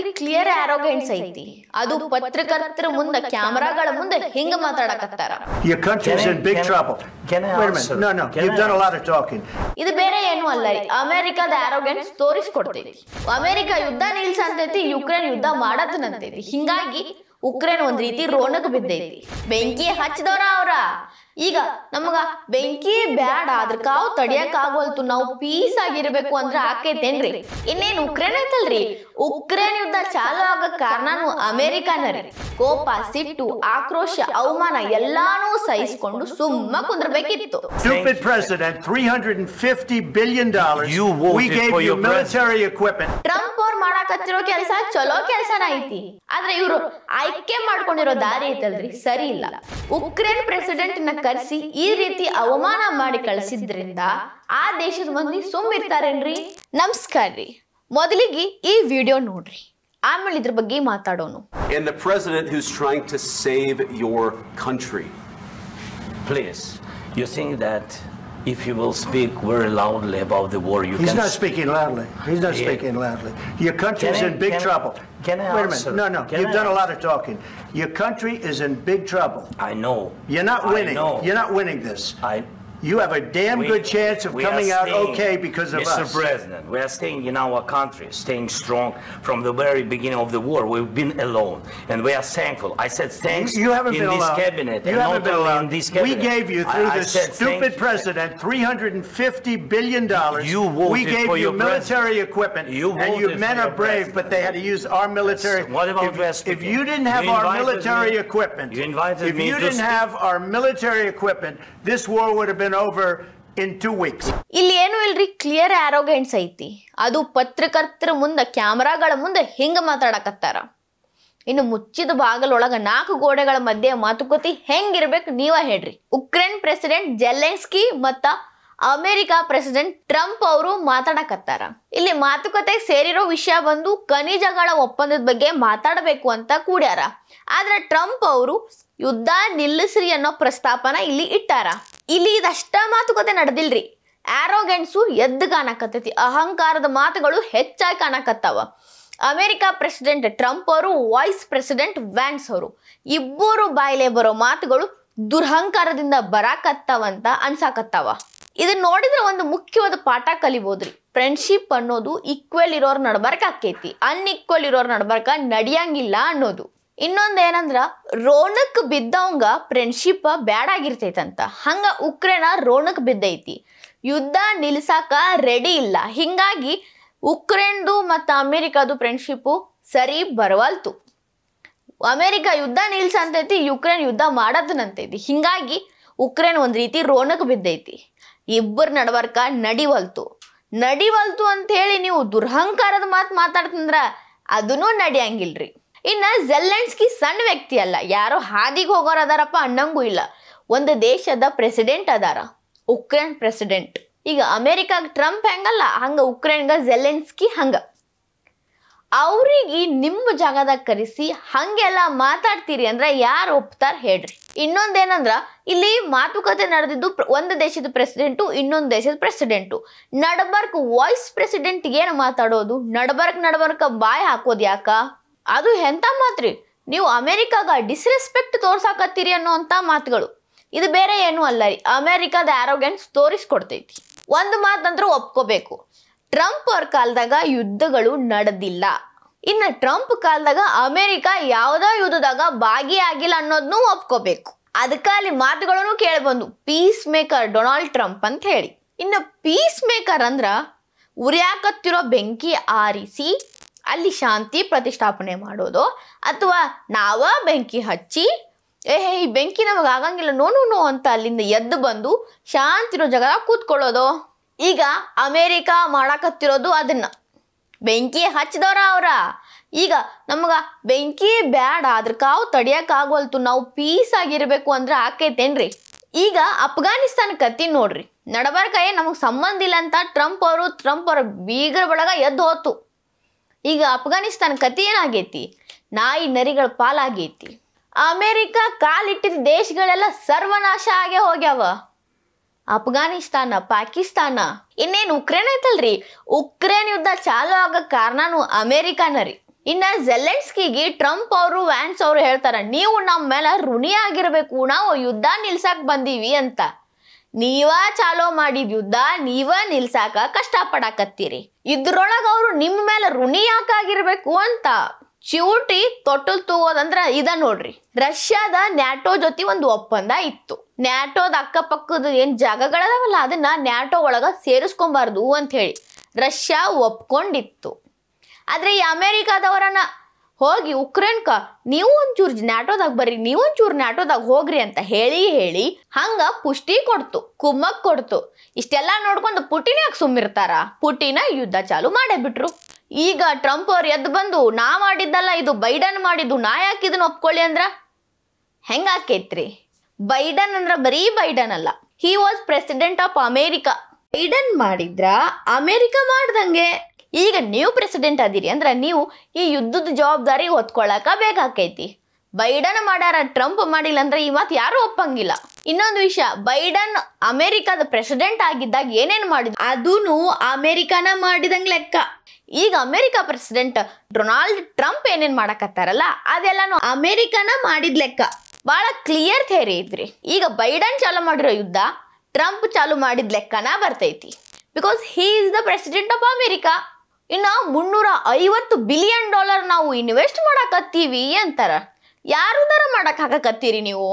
ನೋಡಿದ್ರಿ ಕ್ಲಿಯರ್ ಆರೋಗೆನ್ಸ್ ಐತಿ ಅದು ಪತ್ರಕರ್ತರ ಮುಂದೆ ಕ್ಯಾಮೆರಾಗಳ ಮುಂದೆ ಹಿಂಗ ಮಾತಾಡಕತ್ತಾರ Your country's in big trouble. Can I Wait a answer? minute. No, you've done a lot of talking. ಇದು ಬೇರೆ ಏನು ಅಲ್ಲ ರೀ ಅಮೆರಿಕದ ಆರೋಗೆನ್ಸ್ ತೋರಿಸ್ಕೊಡ್ತೈತಿ ಅಮೆರಿಕ ಯುದ್ಧ ನಿಲ್ಸಂತೈತಿ ಯುಕ್ರೇನ್ ಯುದ್ಧ ಮಾಡತನಂತೈತಿ ಹಿಂಗಾಗಿ ಉಕ್ರೇನ್ ಒಂದ್ ರೀತಿ ರೋಣಕ್ ಬಿದ್ದೈತಿ ಬೆಂಕಿ ಹಚ್ಚಿದವ್ರ ಅವ್ರ ಈಗ ನಮಗ ಬೆಂಕಿ ಬ್ಯಾಡ ಅದ್ರ ಕಾವು ತಡಿಯಕ್ ಆಗೋಲ್ತು ನಾವು ಪೀಸ್ ಆಗಿರ್ಬೇಕು ಅಂದ್ರ ಆಕೈತೇನ್ರಿ ಇನ್ನೇನ್ ಉಕ್ರೇನ್ ಐತಲ್ರಿ ಉಕ್ರೇನ್ ಯುದ್ಧ ಚಾಲು ಆಗಕ್ ಕಾರಣನು ಅಮೆರಿಕಾನ ರೀ ಕೋಪ ಸಿಟ್ಟು ಆಕ್ರೋಶ ಅವಮಾನ ಎಲ್ಲಾನು ಸಹಿಸ್ಕೊಂಡು ಸುಮ್ಮ ಕುಂದ್ರಬೇಕಿತ್ತು Stupid president, $350 billion. We gave you military equipment. Trump ಅವ್ರು ಮಾಡಾಕತ್ತಿರೋ ಕೆಲಸ ಚಲೋ ಕೆಲಸನ ಐತಿ ಆದ್ರೆ ಇವ್ರು ಆಯ್ಕೆ ಮಾಡ್ಕೊಂಡಿರೋ ದಾರಿ ಐತಲ್ರಿ ಸರಿ ಇಲ್ಲ ಉಕ್ರೇನ್ ಪ್ರೆಸಿಡೆಂಟ್ ನ ಕರೆಸಿ ಈ ರೀತಿ ಅವಮಾನ ಮಾಡಿ ಕಳಿಸಿದ್ರಿಂದ ಆ ದೇಶದ ಮಂದಿ ಸುಮ್ಮಿರ್ತಾರೇನ್ರಿ ನಮಸ್ಕಾರ ರೀ ಮೊದಲಿಗೆ ಈ ವಿಡಿಯೋ ನೋಡ್ರಿ ಆಮೇಲೆ ಇದ್ರ ಬಗ್ಗೆ ಮಾತಾಡೋಣ And the president who's trying to save your country. Please, you think that if you will speak very loudly about the war, you He's can... not speaking loudly. He's not speaking loudly. Your country's in big trouble. Can I Wait a answer? minute. No, you've done a lot of talking. Your country is in big trouble. I know. You're not winning. I know. You're not winning this. You have a damn We- good chance of we coming are out staying, okay because of Mr. us. President, we are staying in our country, staying strong from the very beginning of the war. We've been alone, and we are thankful. I said thanks You haven't in been this alone. cabinet, You and haven't not been only alone. in this cabinet. We gave you, through I this said stupid thank- president, $350 billion. You voted we gave for you your military equipment, You and you voted men for are your brave, president. but they had to use our military. What about if you didn't have You our invited military me- equipment, you invited if me you to didn't speak. have our military equipment, this war would have been over in 2 weeks. ಇಲ್ಲಿ ಏನು ಇಲ್ರಿ clear ಆರೋಗೆನ್ಸ್ ಐತಿ ಅದು ಪತ್ರಕರ್ತರ ಮುಂದೆ ಕ್ಯಾಮೆರಾಗಳ ಮುಂದೆ ಹಿಂಗ ಮಾತಾಡಕತ್ತಾರ ಇನ್ನು ಮುಚ್ಚಿದ ಬಾಗಲೊಳಗ 4 ಗೋಡೆಗಳ ಮಧ್ಯೆ ಮಾತುಕತೆ ಹೆಂಗಿರ್ಬೇಕು ನೀವ ಹೇಳ್ರಿ ಉಕ್ರೇನ್ ಪ್ರೆಸಿಡೆಂಟ್ ಜೆಲೆನ್ಸ್ಕಿ ಮತ್ತ ಅಮೆರಿಕ ಪ್ರೆಸಿಡೆಂಟ್ ಟ್ರಂಪ್ ಅವರು ಮಾತಾಡಕತ್ತಾರ ಇಲ್ಲಿ ಮಾತುಕತೆ ಸೇರಿರೋ ವಿಷಯ ಬಂದು ಖನಿಜಗಳ ಒಪ್ಪಂದದ ಬಗ್ಗೆ ಮಾತಾಡಬೇಕು ಅಂತ ಕೂಡ್ಯಾರ ಆದ್ರೆ ಟ್ರಂಪ್ ಅವರು ಯುದ್ಧ ನಿಲ್ಲಿಸ್ರಿ ಅನ್ನೋ ಪ್ರಸ್ತಾಪನ ಇಲ್ಲಿ ಇಟ್ಟಾರ ಇಲ್ಲಿ ಇದಷ್ಟ ಮಾತುಕತೆ ನಡೆದಿಲ್ರಿ ಆರೋಗೆನ್ಸು ಎದ್ದು ಕಾಣಕತ್ತೈತಿ ಅಹಂಕಾರದ ಮಾತುಗಳು ಹೆಚ್ಚಾಗಿ ಕಾಣಕತ್ತಾವ ಅಮೆರಿಕ ಪ್ರೆಸಿಡೆಂಟ್ ಟ್ರಂಪ್ ಅವರು ವೈಸ್ ಪ್ರೆಸಿಡೆಂಟ್ ವ್ಯಾನ್ಸ್ ಅವರು ಇಬ್ಬರು ಬಾಯಿಲೆ ಬರೋ ಮಾತುಗಳು ದುರಹಂಕಾರದಿಂದ ಬರಾಕತ್ತಾವಂತ ಅನ್ಸಾಕತ್ತಾವ ಇದನ್ನ ನೋಡಿದ್ರೆ ಒಂದು ಮುಖ್ಯವಾದ ಪಾಠ ಕಲಿಬೋದ್ರಿ ಫ್ರೆಂಡ್ಶಿಪ್ ಅನ್ನೋದು ಈಕ್ವಲ್ ಇರೋರ್ ನಡ್ಬರ್ಕ ಆಕೈತಿ ಅನ್ಈಕ್ವಲ್ ಇರೋರ್ ನಡ್ಬರ್ಕ ನಡಿಯಂಗಿಲ್ಲ ಅನ್ನೋದು ಇನ್ನೊಂದೇನಂದ್ರ ರೋಣಕ್ ಬಿದ್ದವಂಗ ಫ್ರೆಂಡ್ಶಿಪ್ ಬ್ಯಾಡಾಗಿರ್ತೈತಂತ ಹಂಗ ಉಕ್ರೇನ ರೋಣಕ್ ಬಿದ್ದೈತಿ ಯುದ್ಧ ನಿಲ್ಸಾಕ ರೆಡಿ ಇಲ್ಲ ಹಿಂಗಾಗಿ ಉಕ್ರೇನ್ದು ಮತ್ತು ಅಮೆರಿಕದು ಫ್ರೆಂಡ್ಶಿಪ್ಪು ಸರಿ ಬರವಲ್ತು ಅಮೆರಿಕ ಯುದ್ಧ ನಿಲ್ಸಂತೈತಿ ಯುಕ್ರೇನ್ ಯುದ್ಧ ಮಾಡದನಂತೈತಿ ಹಿಂಗಾಗಿ ಉಕ್ರೇನ್ ಒಂದ್ ರೀತಿ ರೋಣಕ್ ಬಿದ್ದೈತಿ ಇಬ್ಬರ ನಡವರ್ಕ ನಡಿವಲ್ತು ಅಂತ ಹೇಳಿ ನೀವು ದುರಹಂಕಾರದ ಮಾತು ಮಾತಾಡ್ತಂದ್ರ ಅದನ್ನೂ ನಡಿಯಂಗಿಲ್ರಿ ಇನ್ನ ಜೆಲೆನ್ಸ್ಕಿ ಸಣ್ಣ ವ್ಯಕ್ತಿ ಅಲ್ಲ ಯಾರೋ ಹಾದಿಗೆ ಹೋಗೋರು ಅದಾರಪ್ಪ ಅನ್ನಂಗೂ ಇಲ್ಲ ಒಂದು ದೇಶದ ಪ್ರೆಸಿಡೆಂಟ್ ಅದಾರ ಉಕ್ರೇನ್ ಪ್ರೆಸಿಡೆಂಟ್ ಈಗ ಅಮೆರಿಕಾಗ ಟ್ರಂಪ್ ಹೆಂಗಲ್ಲ ಹಂಗ ಉಕ್ರೇನ್ಗ ಜೆಲೆನ್ಸ್ಕಿ ಹಂಗ ಅವ್ರಿಗೆ ನಿಮ್ಮ ಜಾಗದಾಗ ಕರೆಸಿ ಹಂಗೆಲ್ಲ ಮಾತಾಡ್ತೀರಿ ಅಂದ್ರೆ ಯಾರು ಒಪ್ತಾರ ಹೇಳ್ರಿ ಇನ್ನೊಂದೇನಂದ್ರ ಇಲ್ಲಿ ಮಾತುಕತೆ ನಡೆದಿದ್ದು ಒಂದು ದೇಶದ ಪ್ರೆಸಿಡೆಂಟು ಇನ್ನೊಂದು ದೇಶದ ಪ್ರೆಸಿಡೆಂಟು ನಡಬರ್ಕ್ ವಾಯ್ಸ್ ಪ್ರೆಸಿಡೆಂಟ್ ಏನು ಮಾತಾಡೋದು ನಡಬರ್ಕ್ ಬಾಯ್ ಹಾಕೋದು ಯಾಕ ಅದು ಎಂತ ಮಾತ್ರಿ ನೀವು ಅಮೆರಿಕಾಗ ಡಿಸ್ರೆಸ್ಪೆಕ್ಟ್ ತೋರ್ಸಾಕತ್ತೀರಿ ಅನ್ನೋಂಥ ಮಾತುಗಳು ಇದು ಬೇರೆ ಏನು ಅಲ್ಲ ರೀ ಅಮೆರಿಕದ ಆರೋಗೆನ್ಸ್ ತೋರಿಸ್ಕೊಡ್ತೈತಿ ಒಂದು ಮಾತಂದ್ರೂ ಒಪ್ಕೋಬೇಕು ಟ್ರಂಪ್ ಅವ್ರ ಕಾಲದಾಗ ಯುದ್ಧಗಳು ನಡೆದಿಲ್ಲ ಇನ್ನು ಟ್ರಂಪ್ ಕಾಲದಾಗ ಅಮೆರಿಕ ಯಾವುದೋ ಯುದ್ಧದಾಗ ಭಾಗಿಯಾಗಿಲ್ಲ ಅನ್ನೋದನ್ನು ಒಪ್ಕೋಬೇಕು ಅದಕ್ಕೆ ಅಲ್ಲಿ ಮಾತುಗಳನ್ನು ಕೇಳಿಬಂದು ಪೀಸ್ ಮೇಕರ್ ಡೊನಾಲ್ಡ್ ಟ್ರಂಪ್ ಅಂತ ಹೇಳಿ ಇನ್ನು ಪೀಸ್ ಮೇಕರ್ ಅಂದ್ರ ಉರಿಯಾಕತ್ತಿರೋ ಬೆಂಕಿ ಆರಿಸಿ ಅಲ್ಲಿ ಶಾಂತಿ ಪ್ರತಿಷ್ಠಾಪನೆ ಮಾಡೋದು ಅಥವಾ ನಾವ ಬೆಂಕಿ ಹಚ್ಚಿ ಈ ಬೆಂಕಿ ನಮಗೆ ಆಗಂಗಿಲ್ಲ ನೋ ಅಂತ ಅಲ್ಲಿಂದ ಎದ್ದು ಬಂದು ಶಾಂತಿರೋ ಜಾಗ ಕೂತ್ಕೊಳ್ಳೋದು ಈಗ ಅಮೆರಿಕ ಮಾಡಾಕತ್ತಿರೋದು ಅದನ್ನ ಬೆಂಕಿ ಹಚ್ಚಿದವ್ರ ಅವ್ರ ಈಗ ನಮಗ ಬೆಂಕಿ ಬ್ಯಾಡ ಅದ್ರ ಕಾವು ತಡಿಯಕ್ ಆಗೋಲ್ತು ನಾವು ಪೀಸ್ ಆಗಿರ್ಬೇಕು ಅಂದ್ರೆ ಆಕೈತೇನ್ರಿ ಈಗ ಅಫ್ಘಾನಿಸ್ತಾನ ಕತ್ತಿ ನೋಡ್ರಿ ನಡಬರ್ಕ ನಮಗ್ ಸಂಬಂಧ ಇಲ್ಲ ಅಂತ ಟ್ರಂಪ್ ಅವ್ರ ಬೀಗರ ಬಳಗ ಎದ್ದು ಹೋತು ಈಗ ಅಫ್ಘಾನಿಸ್ತಾನ ಕತಿ ಏನಾಗೈತಿ ನಾಯಿ ನರಿಗಳ ಪಾಲಾಗೈತಿ ಅಮೆರಿಕ ಕಾಲಿಟ್ಟಿದ ದೇಶಗಳೆಲ್ಲ ಸರ್ವನಾಶ ಆಗೇ ಹೋಗ್ಯಾವ ಅಫ್ಘಾನಿಸ್ತಾನ ಪಾಕಿಸ್ತಾನ ಇನ್ನೇನು ಉಕ್ರೇನ್ ಐತಲ್ರಿ ಉಕ್ರೇನ್ ಯುದ್ಧ ಚಾಲು ಆಗಕ್ ಕಾರಣನು ಅಮೆರಿಕಾನ ರೀ ಇನ್ನ ಜೆಲೆನ್ಸ್ಕಿಗೆ ಟ್ರಂಪ್ ಅವರು ವ್ಯಾನ್ಸ್ ಅವರು ಹೇಳ್ತಾರ, ನೀವು ನಮ್ಮ ಮೇಲೆ ಋಣಿ ಆಗಿರ್ಬೇಕು, ನಾವು ಯುದ್ಧ ನಿಲ್ಸಕ್ ಬಂದೀವಿ ಅಂತ. ನೀವ ಚಾಲೋ ಮಾಡಿದ ಯುದ್ಧ ನೀವ ನಿಲ್ಸಾಕ ಕಷ್ಟಪಡಾಕತ್ತೀರಿ, ಇದ್ರೊಳಗ ಅವರು ನಿಮ್ಮ ಮೇಲೆ ಋಣಿ ಯಾಕಾಗಿರ್ಬೇಕು ಅಂತ ಚಿವುಟಿ ತೊಟ್ಟಲ್ ತಗೋದಂದ್ರ ಇದ ನೋಡ್ರಿ. ರಷ್ಯಾದ ನ್ಯಾಟೋ ಜೊತೆ ಒಂದು ಒಪ್ಪಂದ ಇತ್ತು. ನ್ಯಾಟೋದ ಅಕ್ಕಪಕ್ಕದ ಏನ್ ಜಾಗಗಳದಾವಲ್ಲ ಅದನ್ನ ನ್ಯಾಟೋ ಒಳಗ ಸೇರಿಸ್ಕೊಂಬಾರ್ದು ಅಂತ ಹೇಳಿ ರಷ್ಯಾ ಒಪ್ಕೊಂಡಿತ್ತು. ಆದ್ರೆ ಈ ಅಮೆರಿಕಾದವರನ್ನ ಹೋಗಿ ಉಕ್ರೇನ್ಕ ನೀವು ಒಂಚೂರು ನ್ಯಾಟೋದಾಗ ಬರ್ರಿ, ನೀವು ಒಂಚೂರು ನ್ಯಾಟೋದಾಗ ಹೋಗ್ರಿ ಅಂತ ಹೇಳಿ ಹಂಗ ಪುಷ್ಟಿ ಕೊಡ್ತು, ಕುಮ್ಮಕ್ ಕೊಡ್ತು. ಇಷ್ಟೆಲ್ಲಾ ನೋಡ್ಕೊಂಡು ಪುಟಿನ್ ಯಾಕೆ ಸುಮ್ಮಿರ್ತಾರ? ಪುಟಿನ ಯುದ್ಧ ಚಾಲು ಮಾಡೇ ಬಿಟ್ರು. ಈಗ ಟ್ರಂಪ್ ಅವ್ರು ಎದ್ದು ಬಂದು ನಾ ಮಾಡಿದ್ದಲ್ಲ ಇದು ಬೈಡನ್ ಮಾಡಿದ್ದು, ನಾ ಯಾಕೆ ಇದನ್ನ ಒಪ್ಕೊಳ್ಳಿ ಅಂದ್ರ ಹೆಂಗಾಕೈತ್ರಿ? ಬೈಡನ್ ಅಂದ್ರ ಬರೀ ಬೈಡನ್ ಅಲ್ಲ, he was president of America. Biden ಮಾಡಿದ್ರ ಅಮೇರಿಕಾ ಮಾಡ್ದಂಗೆ. ಈಗ ನೀವು ಪ್ರೆಸಿಡೆಂಟ್ ಅದೀರಿ ಅಂದ್ರ ನೀವು ಈ ಯುದ್ಧದ ಜವಾಬ್ದಾರಿ ಹೊತ್ಕೊಳ್ಳಾಕ ಬೇಕಾಕೈತಿ. ಬೈಡನ್ ಮಾಡ್ಯಾರ, ಟ್ರಂಪ್ ಮಾಡಿಲ್ಲ ಅಂದ್ರೆ ಈ ಮಾತು ಯಾರು ಒಪ್ಪಂಗಿಲ್ಲ. ಇನ್ನೊಂದು ವಿಷಯ, ಬೈಡನ್ ಅಮೆರಿಕಾದ ಪ್ರೆಸಿಡೆಂಟ್ ಆಗಿದ್ದಾಗ ಏನೇನ್ ಮಾಡಿದ್ರು ಅದೂನು ಅಮೆರಿಕಾನ ಮಾಡಿದಂಗ್ ಲೆಕ್ಕ. ಈಗ ಅಮೆರಿಕಾ ಪ್ರೆಸಿಡೆಂಟ್ ಡೊನಾಲ್ಡ್ ಟ್ರಂಪ್ ಏನೇನ್ ಮಾಡಕತ್ತಾರಲ್ಲ ಅದೆಲ್ಲಾನು ಅಮೆರಿಕಾನ ಮಾಡಿದ ಲೆಕ್ಕ. ಬಹಳ ಕ್ಲಿಯರ್ ಥೇರಿ ಐತ್ರಿ. ಈಗ ಬೈಡನ್ ಚಾಲು ಮಾಡಿರೋ ಯುದ್ಧ ಟ್ರಂಪ್ ಚಾಲು ಮಾಡಿದ ಲೆಕ್ಕನ ಬರ್ತೈತಿ. Because he is the president of America. ಇನ್ನ $350 ಬಿಲಿಯನ್ ನಾವು ಇನ್ವೆಸ್ಟ್ ಮಾಡಾಕತ್ತೀವಿ ಅಂತಾರ. ಯಾರು ದರ ಮಾಡಕ್ ಹಾಕಕತ್ತೀರಿ ನೀವು?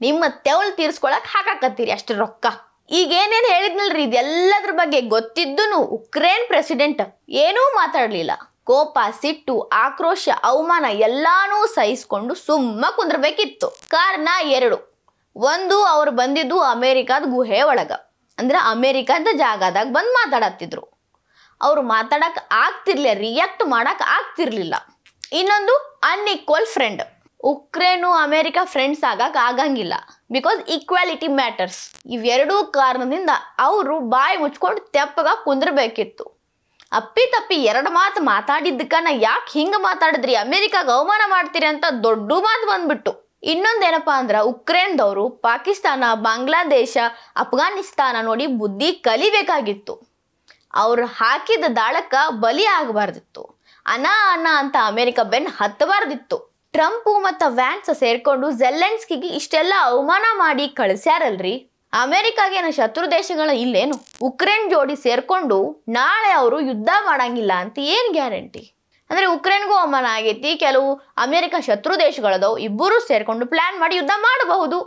ನಿಮ್ಮ ತೆವಲ್ ತೀರ್ಸ್ಕೊಳಕ್ ಹಾಕಾಕತ್ತೀರಿ ಅಷ್ಟು ರೊಕ್ಕ. ಈಗ ಏನೇನು ಹೇಳಿದ್ನಲ್ರಿ ಇದೆಲ್ಲದ್ರ ಬಗ್ಗೆ ಗೊತ್ತಿದ್ದೂನು ಉಕ್ರೇನ್ ಪ್ರೆಸಿಡೆಂಟ್ ಏನೂ ಮಾತಾಡ್ಲಿಲ್ಲ. ಕೋಪ, ಸಿಟ್ಟು, ಆಕ್ರೋಶ, ಅವಮಾನ ಎಲ್ಲಾನು ಸಹಿಸ್ಕೊಂಡು ಸುಮ್ಮ ಕುಂದ್ರಬೇಕಿತ್ತು. ಕಾರಣ ಎರಡು. ಒಂದು, ಅವ್ರು ಬಂದಿದ್ದು ಅಮೇರಿಕಾದ ಗುಹೆ ಒಳಗ, ಅಂದ್ರೆ ಅಮೇರಿಕಾದ ಜಾಗದಾಗ ಬಂದು ಮಾತಾಡತ್ತಿದ್ರು. ಅವ್ರು ಮಾತಾಡಕ್ ಆಗ್ತಿರ್ಲಿಲ್ಲ, ರಿಯಾಕ್ಟ್ ಮಾಡಕ್ ಆಗ್ತಿರ್ಲಿಲ್ಲ. ಇನ್ನೊಂದು, ಅನ್ಈಕ್ವಲ್ ಫ್ರೆಂಡ್. ಉಕ್ರೇನು ಅಮೇರಿಕಾ ಫ್ರೆಂಡ್ಸ್ ಆಗಕ್ ಆಗಂಗಿಲ್ಲ. Because equality matters. ಇವೆರಡೂ ಕಾರಣದಿಂದ ಅವರು ಬಾಯಿ ಮುಚ್ಕೊಂಡು ತೆಪ್ಪಗ ಕುಂದ್ರಬೇಕಿತ್ತು. ಅಪ್ಪಿ ತಪ್ಪಿ ಎರಡು ಮಾತು ಮಾತಾಡಿದ್ದಕ್ಕನ ಯಾಕೆ ಹಿಂಗ ಮಾತಾಡಿದ್ರಿ, ಅಮೇರಿಕಾಗ ಅವಮಾನ ಮಾಡ್ತೀರಿ ಅಂತ ದೊಡ್ಡ ಮಾತು ಬಂದ್ಬಿಟ್ಟು. ಇನ್ನೊಂದೇನಪ್ಪಾ ಅಂದ್ರ ಉಕ್ರೇನ್ದವರು ಪಾಕಿಸ್ತಾನ, ಬಾಂಗ್ಲಾದೇಶ, ಅಫ್ಘಾನಿಸ್ತಾನ ನೋಡಿ ಬುದ್ಧಿ ಕಲಿಬೇಕಾಗಿತ್ತು. ಅವ್ರು ಹಾಕಿದ ದಾಳಕ್ಕ ಬಲಿ ಆಗಬಾರ್ದಿತ್ತು. ಅನಾ ಅಂತ ಅಮೆರಿಕ ಬೆನ್ ಹತ್ತಬಾರ್ದಿತ್ತು. ಟ್ರಂಪ್ ಮತ್ತು ವ್ಯಾನ್ಸ್ ಸೇರ್ಕೊಂಡು ಜೆಲೆನ್ಸ್ಕಿಗೆ ಇಷ್ಟೆಲ್ಲ ಅವಮಾನ ಮಾಡಿ ಕಳಿಸ್ಯಾರಲ್ರಿ. ಅಮೆರಿಕಾಗೇನ ಶತ್ರು ದೇಶಗಳ ಇಲ್ಲೇನು? ಉಕ್ರೇನ್ ಜೋಡಿ ಸೇರ್ಕೊಂಡು ನಾಳೆ ಅವರು ಯುದ್ಧ ಮಾಡಂಗಿಲ್ಲ ಅಂತ ಏನ್ ಗ್ಯಾರಂಟಿ? ಅಂದ್ರೆ ಉಕ್ರೇನ್ಗೂ ಅವಮಾನ ಆಗೈತಿ, ಕೆಲವು ಅಮೆರಿಕ ಶತ್ರು ದೇಶಗಳದವು, ಇಬ್ಬರು ಸೇರ್ಕೊಂಡು ಪ್ಲಾನ್ ಮಾಡಿ ಯುದ್ಧ ಮಾಡಬಹುದು.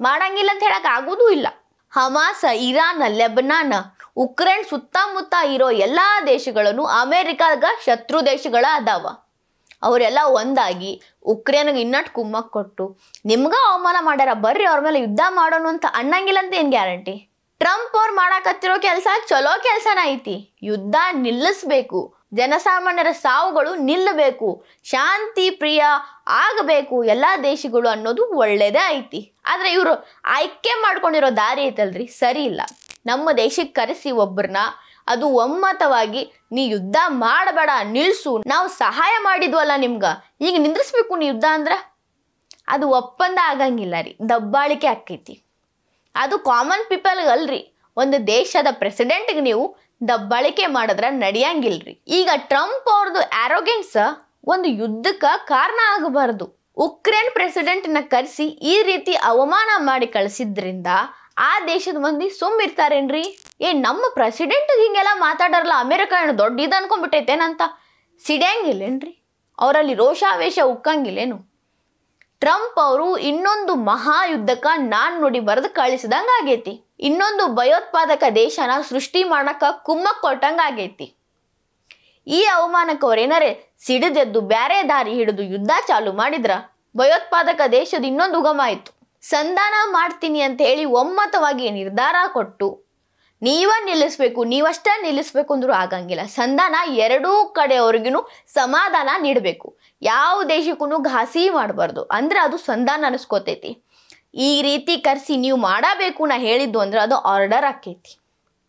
ಮಾಡಂಗಿಲ್ಲ ಅಂತ ಹೇಳಕ್ ಆಗೋದೂ ಇಲ್ಲ. ಹಮಾಸ್, ಇರಾನ್, ಲೆಬನಾನ್, ಉಕ್ರೇನ್ ಸುತ್ತಮುತ್ತ ಇರೋ ಎಲ್ಲಾ ದೇಶಗಳನ್ನು ಅಮೆರಿಕಾಗ ಶತ್ರು ದೇಶಗಳ ಅದಾವ. ಅವರೆಲ್ಲ ಒಂದಾಗಿ ಉಕ್ರೇನ್ಗೆ ಇನ್ನಟ್ ಕುಮ್ಮಕ್ ಕೊಟ್ಟು ನಿಮ್ಗ ಅವಮಾನ ಮಾಡ್ಯಾರ, ಬರ್ರಿ ಅವ್ರ ಮೇಲೆ ಯುದ್ಧ ಮಾಡೋಣ ಅಂತ ಅನ್ನಂಗಿಲ್ಲ ಅಂತ ಏನ್ ಗ್ಯಾರಂಟಿ? ಟ್ರಂಪ್ ಅವ್ರು ಮಾಡಾಕತ್ತಿರೋ ಕೆಲಸ ಚಲೋ ಕೆಲಸನ ಐತಿ. ಯುದ್ಧ ನಿಲ್ಲಿಸ್ಬೇಕು, ಜನಸಾಮಾನ್ಯರ ಸಾವುಗಳು ನಿಲ್ಲಬೇಕು, ಶಾಂತಿ ಪ್ರಿಯ ಆಗಬೇಕು ಎಲ್ಲಾ ದೇಶಗಳು ಅನ್ನೋದು ಒಳ್ಳೇದೇ ಐತಿ. ಆದ್ರೆ ಇವರು ಆಯ್ಕೆ ಮಾಡ್ಕೊಂಡಿರೋ ದಾರಿ ಐತಲ್ರಿ, ಸರಿ ಇಲ್ಲ. ನಮ್ಮ ದೇಶಕ್ಕೆ ಕರೆಸಿ ಒಬ್ಬರನ್ನ, ಅದು ಒಮ್ಮತವಾಗಿ ನೀ ಯುದ್ಧ ಮಾಡಬೇಡ, ನಿಲ್ಸು, ನಾವು ಸಹಾಯ ಮಾಡಿದ್ವಲ್ಲ ನಿಮ್ಗ, ಈಗ ನಿಂದ್ರಿಸ್ಬೇಕು ನೀ ಯುದ್ಧ ಅಂದ್ರ ಅದು ಒಪ್ಪಂದ ಆಗಂಗಿಲ್ಲ ರೀ, ದಬ್ಬಾಳಿಕೆ ಆಕೈತಿ. ಅದು ಕಾಮನ್ ಪೀಪಲ್ಗೆ ಅಲ್ರಿ, ಒಂದು ದೇಶದ ಪ್ರೆಸಿಡೆಂಟ್ಗೆ ನೀವು ದಬ್ಬಾಳಿಕೆ ಮಾಡಿದ್ರ ನಡೆಯಂಗಿಲ್ರಿ. ಈಗ ಟ್ರಂಪ್ ಅವ್ರದ್ದು ಆರೋಗೆನ್ಸ್ ಒಂದು ಯುದ್ಧಕ್ಕೆ ಕಾರಣ ಆಗಬಾರ್ದು. ಉಕ್ರೇನ್ ಪ್ರೆಸಿಡೆಂಟ್ನ ಕರೆಸಿ ಈ ರೀತಿ ಅವಮಾನ ಮಾಡಿ ಕಳಿಸಿದ್ರಿಂದ ಆ ದೇಶದ ಮಂದಿ ಸುಮ್ಮಿರ್ತಾರೇನ್ರಿ? ನಮ್ಮ ಪ್ರೆಸಿಡೆಂಟ್ ಹಿಂಗೆಲ್ಲ ಮಾತಾಡಾರಲ್ಲ, ಅಮೆರಿಕ ಏನು ದೊಡ್ಡ ಇದು ಅನ್ಕೊಂಡ್ಬಿಟ್ಟೈತೇನಂತ ಸಿಡಿಯಂಗಿಲ್ಲೇನ್ರಿ? ಅವರಲ್ಲಿ ರೋಷಾವೇಶ ಉಕ್ಕಂಗಿಲ್ಲೇನು? ಟ್ರಂಪ್ ಅವರು ಇನ್ನೊಂದು ಮಹಾಯುದ್ಧಕ್ಕೆ ನಾನ್ ನುಡಿ ಬರೆದು ಕಳಿಸಿದಂಗ ಆಗೈತಿ. ಇನ್ನೊಂದು ಭಯೋತ್ಪಾದಕ ದೇಶನ ಸೃಷ್ಟಿ ಮಾಡಕ ಕುಮ್ಮಕ್ ಕೊಟ್ಟಂಗ ಆಗೈತಿ. ಈ ಅವಮಾನಕ್ಕೆ ಅವ್ರೇನಾರೆ ಸಿಡಿದೆದ್ದು ಬ್ಯಾರೆ ದಾರಿ ಹಿಡಿದು ಯುದ್ಧ ಚಾಲು ಮಾಡಿದ್ರ ಭಯೋತ್ಪಾದಕ ದೇಶದ ಇನ್ನೊಂದು ಉಗಮ ಆಯ್ತು. ಸಂಧಾನ ಮಾಡ್ತೀನಿ ಅಂತ ಹೇಳಿ ಒಮ್ಮತವಾಗಿ ನಿರ್ಧಾರ ಕೊಟ್ಟು ನೀವ ನಿಲ್ಲಿಸ್ಬೇಕು, ನೀವಷ್ಟ ನಿಲ್ಲಿಸ್ಬೇಕು ಅಂದ್ರೂ ಆಗಂಗಿಲ್ಲ. ಸಂಧಾನ ಎರಡೂ ಕಡೆಯವ್ರಿಗೂ ಸಮಾಧಾನ ನೀಡಬೇಕು. ಯಾವ ದೇಶಕ್ಕೂ ಘಾಸಿ ಮಾಡಬಾರ್ದು, ಅಂದ್ರೆ ಅದು ಸಂಧಾನ ಅನಿಸ್ಕೋತೈತಿ. ಈ ರೀತಿ ಕರ್ಸಿ ನೀವು ಮಾಡಬೇಕು ನಾ ಹೇಳಿದ್ದು ಅಂದ್ರೆ ಅದು ಆರ್ಡರ್ ಆಕೈತಿ,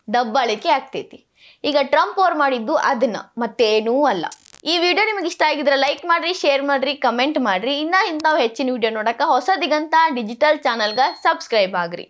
ದಬ್ಬಾಳಿಕೆ ಆಗ್ತೈತಿ. ಈಗ ಟ್ರಂಪ್ ಅವ್ರು ಮಾಡಿದ್ದು ಅದನ್ನ, ಮತ್ತೇನೂ ಅಲ್ಲ. ಈ ವಿಡಿಯೋ ನಿಮಗೆ ಇಷ್ಟ ಆಗಿದ್ರೆ ಲೈಕ್ ಮಾಡ್ರಿ, ಶೇರ್ ಮಾಡ್ರಿ, ಕಮೆಂಟ್ ಮಾಡ್ರಿ. ಇನ್ನ ಇಂಥವು ಹೆಚ್ಚಿನ ವಿಡಿಯೋ ನೋಡಕ ಹೊಸ ದಿಗಂತ ಡಿಜಿಟಲ್ ಚಾನಲ್ಗೆ ಸಬ್ಸ್ಕ್ರೈಬ್ ಆಗ್ರಿ.